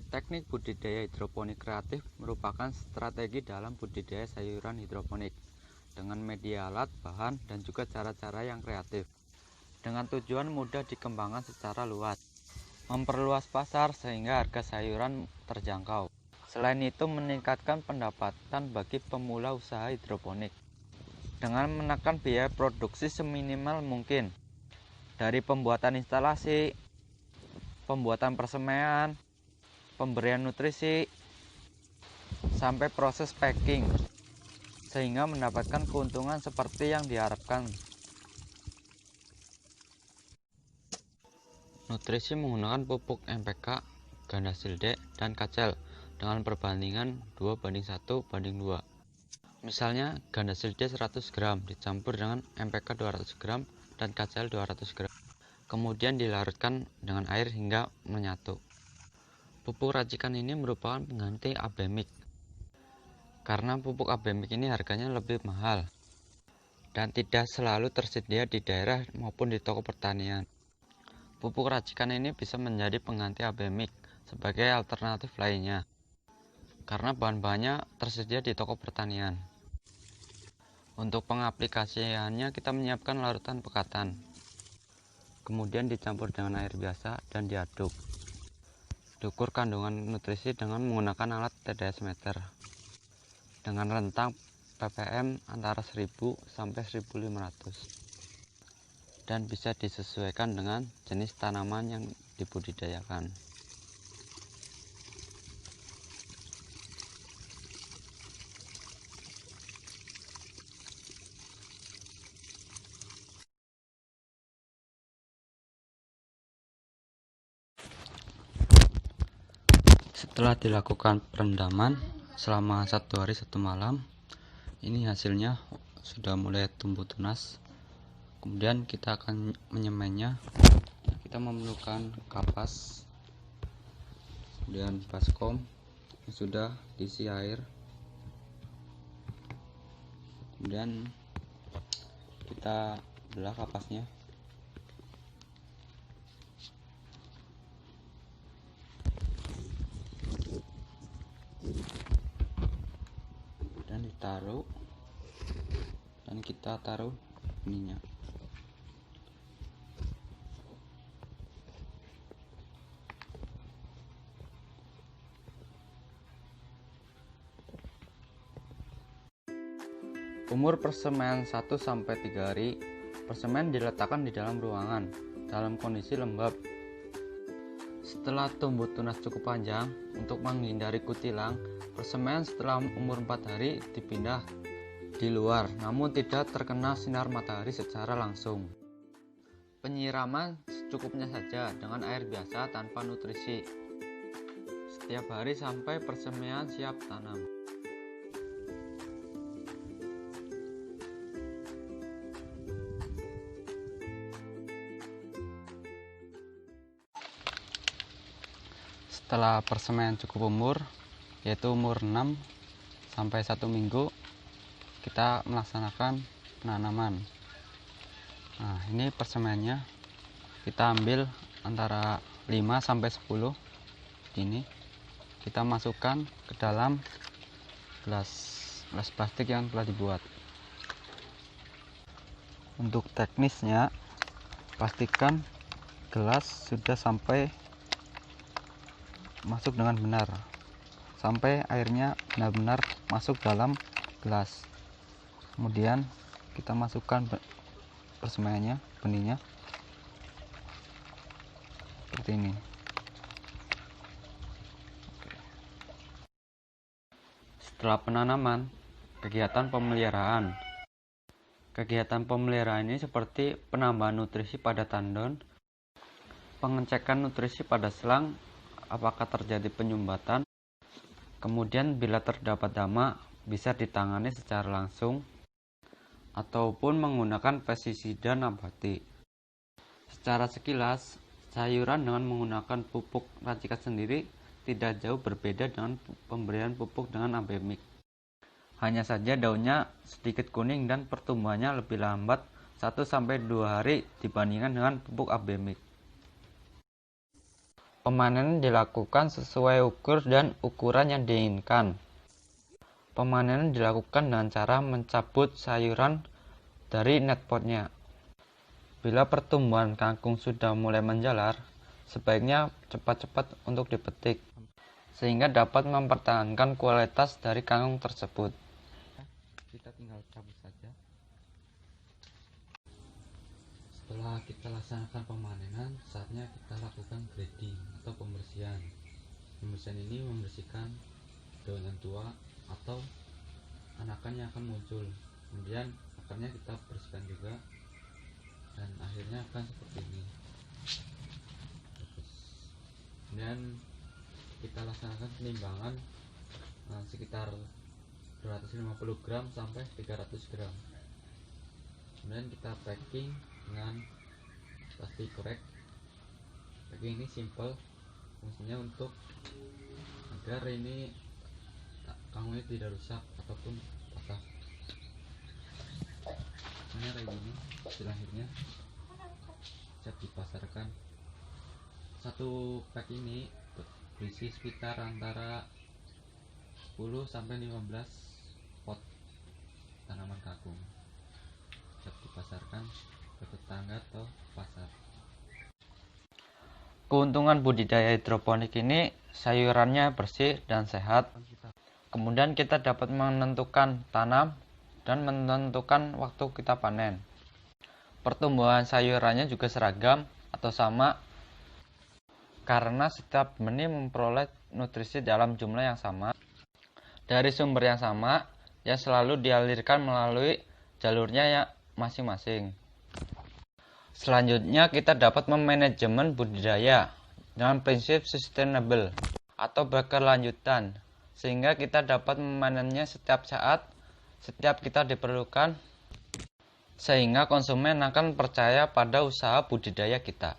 Teknik budidaya hidroponik kreatif merupakan strategi dalam budidaya sayuran hidroponik dengan media alat, bahan, dan juga cara-cara yang kreatif dengan tujuan mudah dikembangkan secara luas, memperluas pasar sehingga harga sayuran terjangkau. Selain itu, meningkatkan pendapatan bagi pemula usaha hidroponik dengan menekan biaya produksi seminimal mungkin dari pembuatan instalasi, pembuatan persemaian, pemberian nutrisi, sampai proses packing, sehingga mendapatkan keuntungan seperti yang diharapkan. Nutrisi menggunakan pupuk NPK, Gandasilde, dan Kacel dengan perbandingan 2:1:2. Misalnya, Gandasilde 100 gram dicampur dengan NPK 200 gram dan Kacel 200 gram. Kemudian dilarutkan dengan air hingga menyatu. Pupuk racikan ini merupakan pengganti Abemik, karena pupuk Abemik ini harganya lebih mahal dan tidak selalu tersedia di daerah maupun di toko pertanian. Pupuk racikan ini bisa menjadi pengganti Abemik sebagai alternatif lainnya, karena bahan-bahannya tersedia di toko pertanian. Untuk pengaplikasiannya kita menyiapkan larutan pekatan, kemudian dicampur dengan air biasa dan diaduk. Diukur kandungan nutrisi dengan menggunakan alat TDS meter dengan rentang ppm antara 1000 sampai 1500 dan bisa disesuaikan dengan jenis tanaman yang dibudidayakan. Setelah dilakukan perendaman selama 1 hari 1 malam, ini hasilnya sudah mulai tumbuh tunas. Kemudian kita akan menyemainya. Kita memerlukan kapas, kemudian baskom yang sudah diisi air. Kemudian kita belah kapasnya. Dan ditaruh, dan kita taruh ininya. Umur persemaian 1-3 hari. Persemaian diletakkan di dalam ruangan dalam kondisi lembab. Setelah tumbuh tunas cukup panjang, untuk menghindari kutilang, persemaian setelah umur 4 hari dipindah di luar, namun tidak terkena sinar matahari secara langsung. Penyiraman secukupnya saja dengan air biasa tanpa nutrisi setiap hari sampai persemaian siap tanam. Setelah persemaian cukup umur, yaitu umur 6 sampai 1 minggu, kita melaksanakan penanaman. Nah, ini persemaiannya kita ambil antara 5 sampai 10 ini. Kita masukkan ke dalam gelas plastik yang telah dibuat. Untuk teknisnya, pastikan gelas sudah sampai masuk dengan benar, sampai airnya benar-benar masuk dalam gelas. Kemudian kita masukkan persemaiannya, benihnya seperti ini. Setelah penanaman, kegiatan pemeliharaan. Kegiatan pemeliharaan ini seperti penambahan nutrisi pada tandon, pengecekan nutrisi pada selang apakah terjadi penyumbatan, kemudian bila terdapat hama bisa ditangani secara langsung ataupun menggunakan pestisida nabati. Secara sekilas, sayuran dengan menggunakan pupuk racikan sendiri tidak jauh berbeda dengan pemberian pupuk dengan Abemik. Hanya saja daunnya sedikit kuning dan pertumbuhannya lebih lambat 1-2 hari dibandingkan dengan pupuk Abemik. Pemanenan dilakukan sesuai ukur dan ukuran yang diinginkan. Pemanenan dilakukan dengan cara mencabut sayuran dari netpotnya. Bila pertumbuhan kangkung sudah mulai menjalar, sebaiknya cepat-cepat untuk dipetik, sehingga dapat mempertahankan kualitas dari kangkung tersebut. Kita tinggal cabut saja. Setelah kita laksanakan pemanenan, saatnya kita lakukan grading atau pembersihan. Pembersihan ini membersihkan daun yang tua atau anakan yang akan muncul. Kemudian akarnya kita bersihkan juga, dan akhirnya akan seperti ini. Kemudian kita laksanakan penimbangan sekitar 250 gram sampai 300 gram. Kemudian kita packing dengan plastik korek. Packing ini simple, fungsinya untuk agar ini kangkungnya tidak rusak ataupun patah. Ini kayak gini hasil akhirnya, siap dipasarkan. Satu pack ini berisi sekitar antara 10 sampai 15 pot tanaman kangkung, siap dipasarkan ke tetangga atau pasar. Keuntungan budidaya hidroponik ini, sayurannya bersih dan sehat. Kemudian kita dapat menentukan tanam dan menentukan waktu kita panen. Pertumbuhan sayurannya juga seragam atau sama, karena setiap benih memperoleh nutrisi dalam jumlah yang sama dari sumber yang sama, yang selalu dialirkan melalui jalurnya yang masing-masing. Selanjutnya kita dapat memanajemen budidaya dengan prinsip sustainable atau berkelanjutan, sehingga kita dapat memanennya setiap saat, setiap kita diperlukan, sehingga konsumen akan percaya pada usaha budidaya kita.